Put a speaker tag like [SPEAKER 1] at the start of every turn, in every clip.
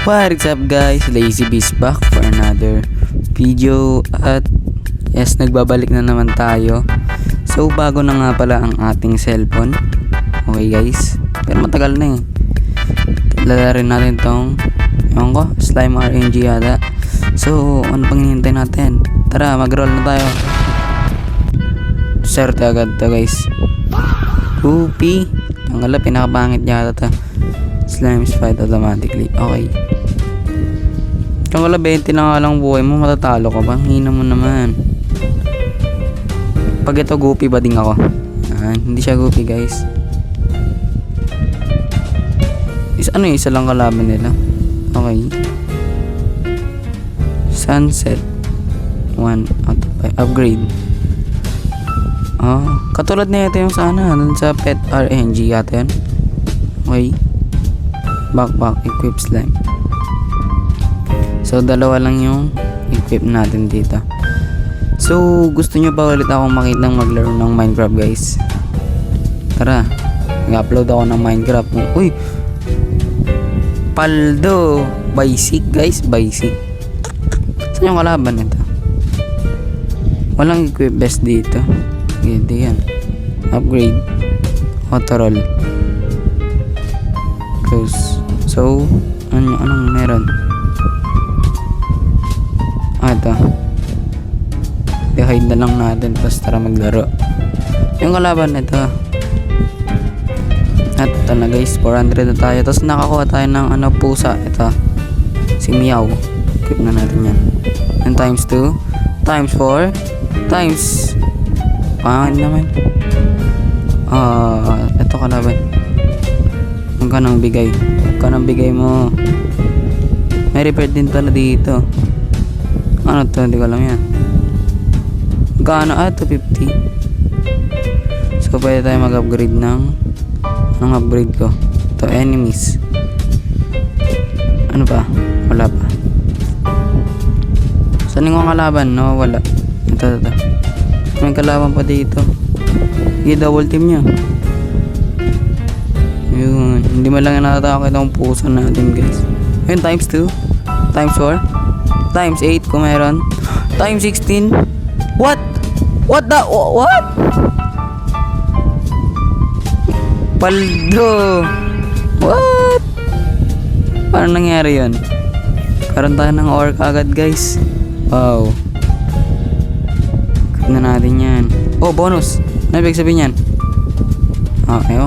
[SPEAKER 1] What's up guys, Lazy Beast back for another video. At yes, nagbabalik na naman tayo. So bago na nga pala ang ating cellphone. Okay guys, pero matagal na eh. Lalarin natin tong slime RNG yata. So ano pang hinihintay natin? Tara, mag-roll na tayo. Serte agad to guys. Goopy. Ang ala, pinakabangit yata to. Slimes fight automatically. Okay. Kung wala 20 na nga lang buhay mo, matatalo ka ba? Hina mo naman. Pag ito goopy ba ding ako? Hindi siya goopy guys. Isa lang kalaban nila. Okay. Sunset 1 out of 5. Upgrade. Katulad na ito yung sana dun sa pet RNG yata yan. Okay. Backpack, equip slime. So dalawa lang yung equip natin dito. So gusto nyo ba ulit akong makitang maglaro ng Minecraft guys? Tara, nag-upload ako ng Minecraft. Uy, Paldo basic guys, basic. Saan yung kalaban nito? Walang equip best dito. Hindi yan. Upgrade, auto-roll, close. So anong meron? Ito. I-hide na lang natin, tapos tara maglaro. Yung kalaban nito. At ito na guys, 400 na tayo. Tapos nakakuha tayo ng pusa. Ito, si Meow. Equip na natin yan. And times 2, times 4, times pangit naman. Ito kalaban. Magkano bigay? Magkano bigay mo? May repair din pala dito. Ano to? Hindi ko alam yan. Magkano? 250. So pwede tayo mag-upgrade ng upgrade ko. Ito, enemies. Ano pa? Wala pa. Saan yung kalaban? No, wala. Ito. May kalaban pa dito. Double team niya. Yun. Hindi man lang natatake itong puso natin guys. Ayun, times 2, times 4, times 8 kung meron, times 16. What? What? Paldo. What? Paano nangyari yun? Karoon tayo ng ore agad guys. Wow. Cut na natin yan. Bonus. Ano ibig sabihin yan? Okay.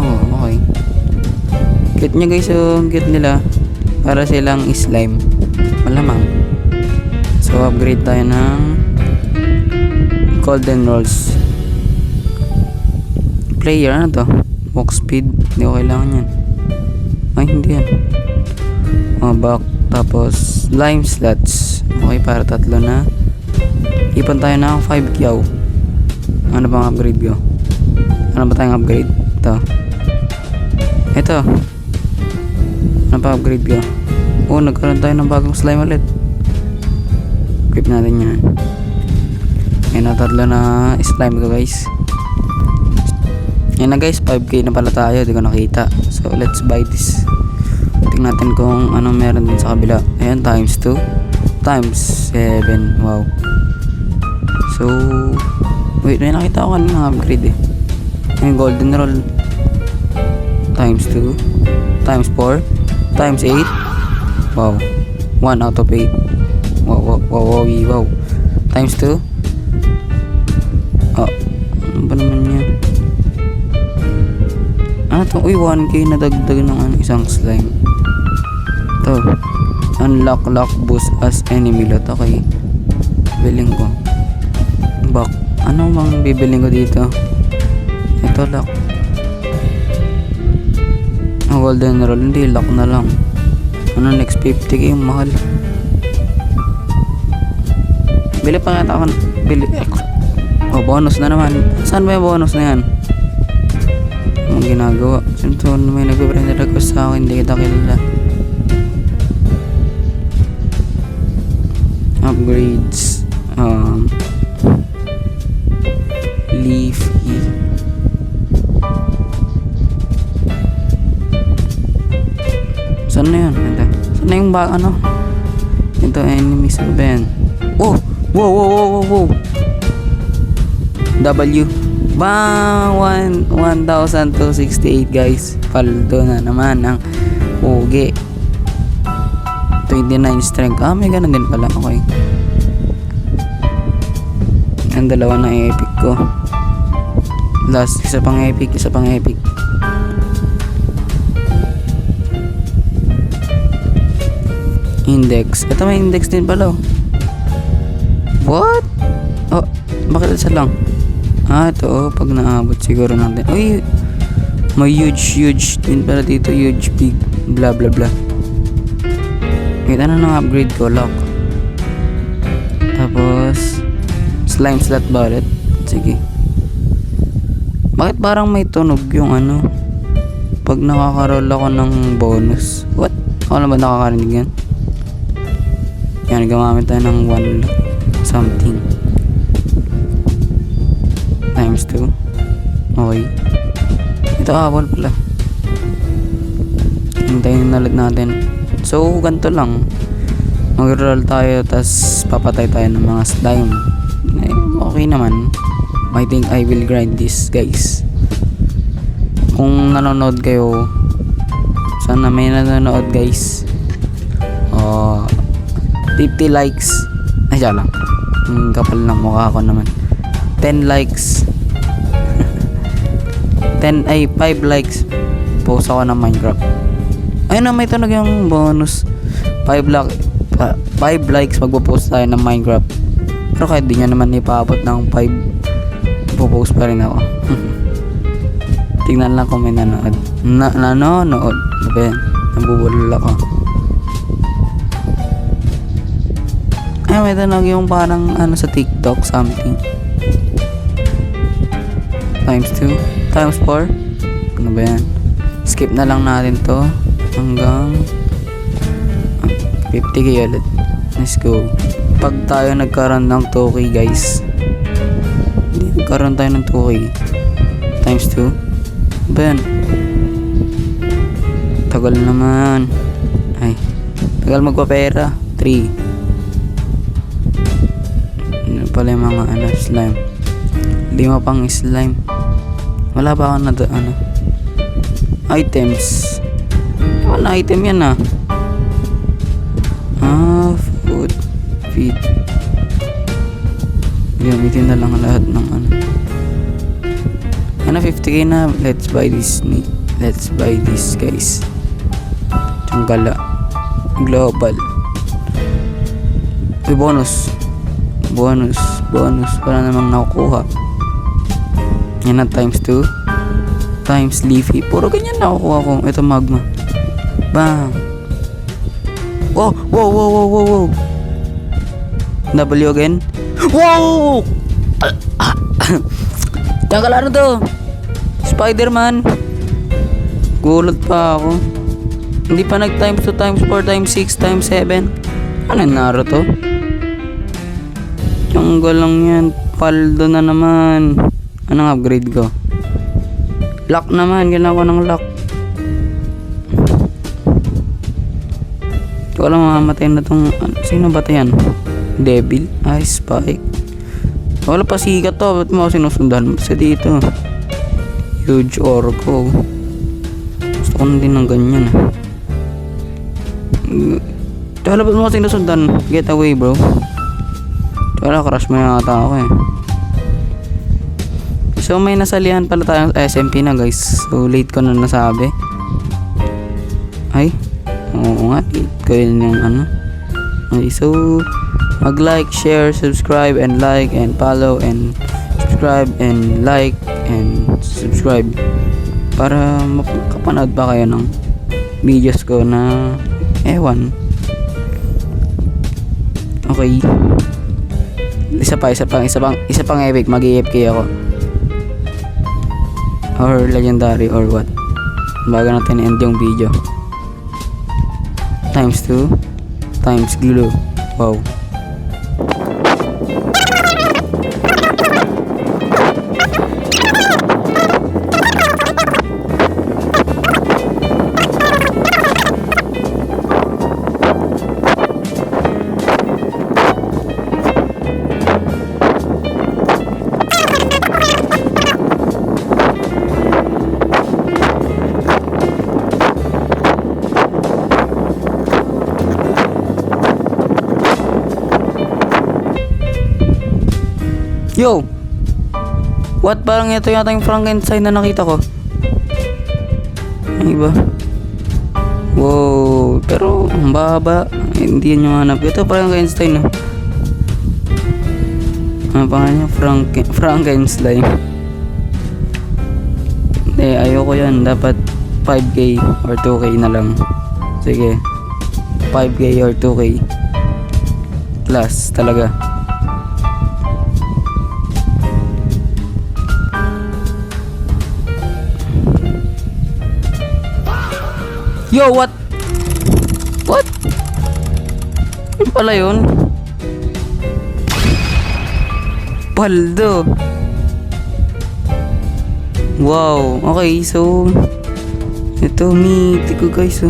[SPEAKER 1] Cute nyo guys, cute nila. Para silang slime. Malamang. So upgrade tayo ng golden rolls. Player, ano to? Walk speed. Hindi ko kailangan yan. Ay, hindi yan. Back. Tapos lime slots. Okay, para 3 na. Ipon tayo ng 5 kyaw. Ano bang upgrade ko? Ano ba tayong upgrade? Ito. Ano pa upgrade ko? Nagkaroon tayo ng bagong slime ulit. Equip natin yan. Yan na 3 na slime ko guys. Yan na guys, 5k na pala tayo. Di ko nakita. So let's buy this. Tingnan natin kung ano meron din sa kabila. Ayan, times 2, times 7. Wow. So wait, may nakita ko kanina upgrade eh. Yung golden roll. Times 2, times 4, times 8. Wow. 1 out of 8. Wow. Times 2. Ano ba naman yan? Ano to? 1k na dagdag ng isang slime. Ito. Unlock lock boost as enemy lot. Okay. Biling ko. Back. Ano bang bibiling ko dito? Ito lock. Golden roll. Hindi, lock na lang. Ano next? 50k yung mahal. Bili pa nga ako. Bonus na naman. Saan ba yung bonus na yan? Anong ginagawa? Sinto may nagbe-friend request sa akin. Hindi kita kilala. Upgrades. Leafy. Saan na yun? Saan na yung ba, ano? Ito, enemies, ano ba yan? Oh! Wow, wow, wow, wow, wow! W. Bang! 1,268 guys. Paldo na naman ang ugi. 29 strength. Ah, may ganun din pala. Okay. Ang dalawa na epic ko. Last, isa pang epic, isa pang epic. Index. Ito may index din pala. What? Oh, bakit isa lang? Ah, ito oh, pag naabot siguro natin. Uy, may huge din pala dito. Huge, big, blah blah blah. Wait, ano nang upgrade ko? Lock. Tapos slime slot bullet. Sige. Bakit parang may tunog yung ano pag nakakaroll ako ng bonus? What? Ako na ba nakakarinig yan? Yan, gamamit tayo ng 1 something times 2. Okay. Ito awal pala. Hintayin na ulit natin. So, ganito lang. Mag-roll tayo, tas papatay tayo ng mga slime. Eh, okay naman. I think I will grind this, guys. Kung nanonood kayo, sana may nanonood, guys. 50 likes. Ay, siya lang. Kapal ng mukha ko naman. 10 likes. 5 likes. Post ako ng Minecraft. Ayun na, may tunog yung bonus. 5 likes magpo-post tayo ng Minecraft. Pero kahit di nyo naman ipaabot ng 5, ipopost pa rin ako. Tingnan lang kung may nanood. Nanonood. Okay. Nabubulol ako. Ay, may tunog yung parang ano sa TikTok something. Times 2. Times 4. Ano ba yan? Skip na lang natin to hanggang 50k ulit. Let's go. Pag tayo nagkaroon ng 2k guys, hindi nagkaroon tayo ng 2k times 2. Ano ba yan? Tagal naman. Ay, tagal magpapera. 3. Ano pala yung mga ano, slime. 5 pang slime. Wala ba ako na ano items? Wala item yan ah. Food feed. Gamitin na lang lahat ng ano. Ano, 50k na. Let's buy this guys. Tunggala global. Uy, bonus. Wala namang nakukuha. Yan na, times 2 times leafy. Puro ganyan nakukuha ko. Ito magma. Bang. Wow. W again. Wow. Tanggal ano to? Spider-Man. Gulat pa ako. Hindi pa nag times 2 times 4 times 6 times 7. Ano yung Naruto? Tanggal lang yan. Paldo na naman. Anong upgrade ko? Lock naman. Kailangan ko ng lock. Ito ko lang mamamatay na tong sino ba ito yan? Devil? Ay, Spike. Wala pa sikat to. Ba't mo ako sinusundan? Kasi dito huge orco. Gusto ko na din ng ganyan. Wala, ba't mo ako sinusundan? Get away bro. Wala, crush mo yata ako eh. So may nasalihan pala tayong SMP na guys. So late ko na nasabi. Ay, oo nga, late ko yun yung ano. Okay, so mag-like, share, subscribe, and like, and follow, and subscribe, and like, and subscribe para makapanood pa kayo ng videos ko na ewan. Okay, isa pang epic. Mag-EFK ako or legendary or what, bago natin end yung video. Times 2 times glue. Wow. Yo! What? Parang ito yata yung Frankenstein na nakita ko. Ano ba? Wow, pero ang baba. Hindi yun yung hanap. Ito Frankenstein, no? Ano pangalan niya? Frankenstein. Ayoko yan. Dapat 5k or 2k na lang. Sige. 5k or 2k. Plus talaga. Yo, what? What? Ano pala yun? Paldo. Wow. Okay, so ito, meet ko guys. So,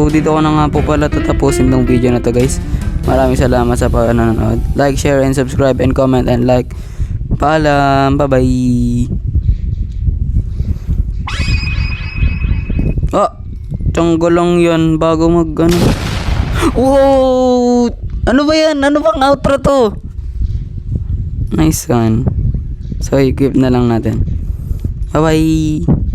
[SPEAKER 1] dito ko na nga po pala tatapusin tong video na to guys. Maraming salamat sa panonood. Like, share, and subscribe, and comment, and like. Paalam. Bye-bye. Tanggal lang yan bago mag ano. Wow! Ano ba yan? Ano bang outro to? Nice one. So, i-give na lang natin. Bye-bye!